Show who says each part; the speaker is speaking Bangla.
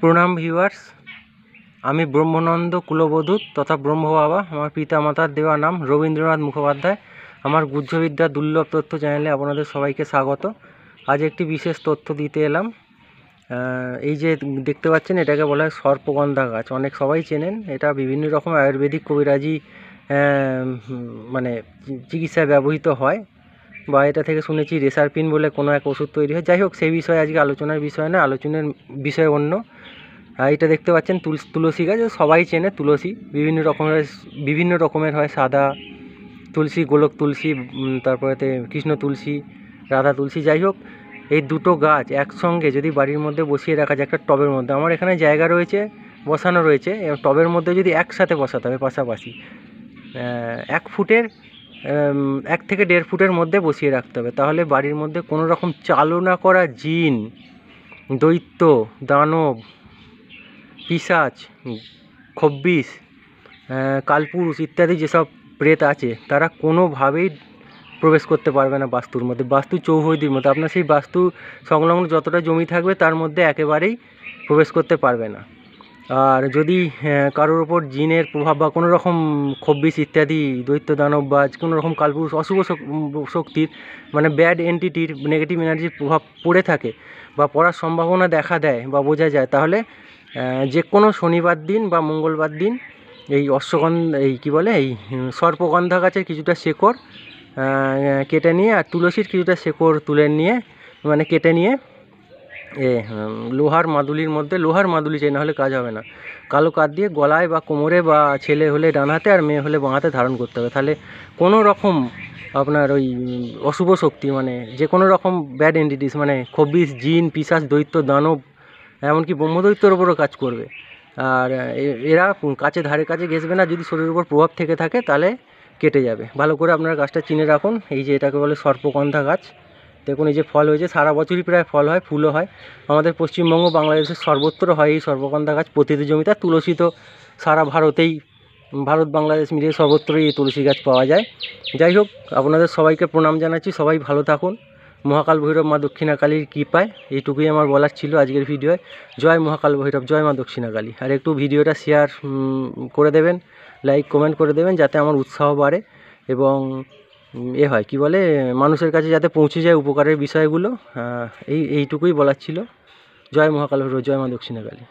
Speaker 1: প্রণাম ভিউয়ার্স, আমি ব্রহ্মানন্দ কুলবধূ তথা ব্রহ্ম বাবা। আমার পিতা মাতার দেওয়া নাম রবীন্দ্রনাথ মুখোপাধ্যায়। আমার গুহ্যবিদ্যা দুর্লভ তথ্য চ্যানেলে আপনাদের সবাইকে স্বাগত। আজ একটি বিশেষ তথ্য দিতে এলাম। এই যে দেখতে পাচ্ছেন, এটাকে বলা হয় সর্পগন্ধা গাছ। সবাই চেনেন। এটা বিভিন্ন রকম আয়ুর্বেদিক কবিরাজি মানে চিকিৎসায় ব্যবহৃত হয়, বা এটা থেকে শুনেছি রেসারপিন বলে কোনো এক ওষুধ তৈরি হয়। যাই হোক, সেই বিষয়ে আজকে আলোচনার বিষয় না, আলোচনার বিষয় অন্য। এটা দেখতে পাচ্ছেন তুলসী গাছ। সবাই চেনে তুলসী, বিভিন্ন রকমের হয়। সাদা তুলসী, গোলক তুলসী, তারপরেতে কৃষ্ণ তুলসী, রাধা তুলসী। যাই হোক, এই দুটো গাছ একসঙ্গে যদি বাড়ির মধ্যে বসিয়ে রাখা যায় একটা টবের মধ্যে, আমার এখানে জায়গা রয়েছে, বসানো রয়েছে। টবের মধ্যে যদি একসাথে বসাতে হবে পাশাপাশি, 1 থেকে 1.5 ফুটের মধ্যে বসিয়ে রাখতে হবে, তাহলে বাড়ির মধ্যে কোনো রকম চালনা করা জিন, দৈত্য, দানব, পিশাচ, খব্বিশ, কালপুরুষ ইত্যাদি যেসব প্রেত আছে, তারা কোনোভাবেই প্রবেশ করতে পারবে না বাস্তুর মধ্যে। বাস্তু চৌহদির মধ্যে আপনার সেই বাস্তু সংলগ্ন যতটা জমি থাকবে তার মধ্যে একেবারেই প্রবেশ করতে পারবে না। আর যদি কারোর ওপর জিনের প্রভাব বা কোনো রকম খব্বিশ ইত্যাদি দৈত্য দানব বা কোনো রকম কালপুরুষ অশুভ শক্তির মানে ব্যাড এন্টিটির নেগেটিভ এনার্জির প্রভাব পড়ে থাকে বা পড়ার সম্ভাবনা দেখা দেয় বা বোঝা যায়, তাহলে যে কোনো শনিবার দিন বা মঙ্গলবার দিন এই এই সর্পগন্ধা গাছের কিছুটা শেকড় কেটে নিয়ে, আর তুলসীর কিছুটা শেকড় তুলে নিয়ে, মানে কেটে নিয়ে লোহার মাদুলি চাই, নাহলে কাজ হবে না, কালো কাঠ দিয়ে গলায় বা কোমরে, বা ছেলে হলে ডান হাতে আর মেয়ে হলে বাঁ হাতে ধারণ করতে হবে। তাহলে কোনো রকম আপনার ওই অশুভ শক্তি, মানে যে কোনো রকম ব্যাড এন্টিটিস, মানে খব্বিশ, জিন, পিশাচ, দৈত্য, দানব, এমনকি ব্রহ্মদৈত্যর ওপরও কাজ করবে। আর এরা ধারে কাছে ঘেঁষবে না। যদি শরীরের উপর প্রভাব থেকে থাকে তাহলে কেটে যাবে। ভালো করে আপনারা গাছটা চিনে রাখুন। এই যে এটাকে বলে সর্পগন্ধা গাছ। দেখুন, এই যে ফল হয়েছে, সারা বছরই প্রায় ফল হয়, ফুলও হয়। আমাদের পশ্চিমবঙ্গ, বাংলাদেশের সর্বত্র হয় এই সর্পগন্ধা গাছ, প্রতিটি জমিতে। তুলসী তো সারা ভারত বাংলাদেশ মিলিয়ে সর্বত্রই এই তুলসী গাছ পাওয়া যায়। যাই হোক, আপনাদের সবাইকে প্রণাম জানাচ্ছি। সবাই ভালো থাকুন। মহাকাল ভৈরব, মা দক্ষিণাকালীর কৃপায় এইটুকুই আমার বলার ছিল আজকের ভিডিওয়। জয় মহাকাল ভৈরব, জয় মা দক্ষিণাকালী। আর একটু ভিডিওটা শেয়ার করে দেবেন, লাইক কমেন্ট করে দেবেন, যাতে আমার উৎসাহ বাড়ে এবং মানুষের কাছে যাতে পৌঁছে যায় উপকারের বিষয়গুলো। এইটুকুই বলার ছিল। জয় মহাকাল ভৈরব, জয় মা দক্ষিণাকালী।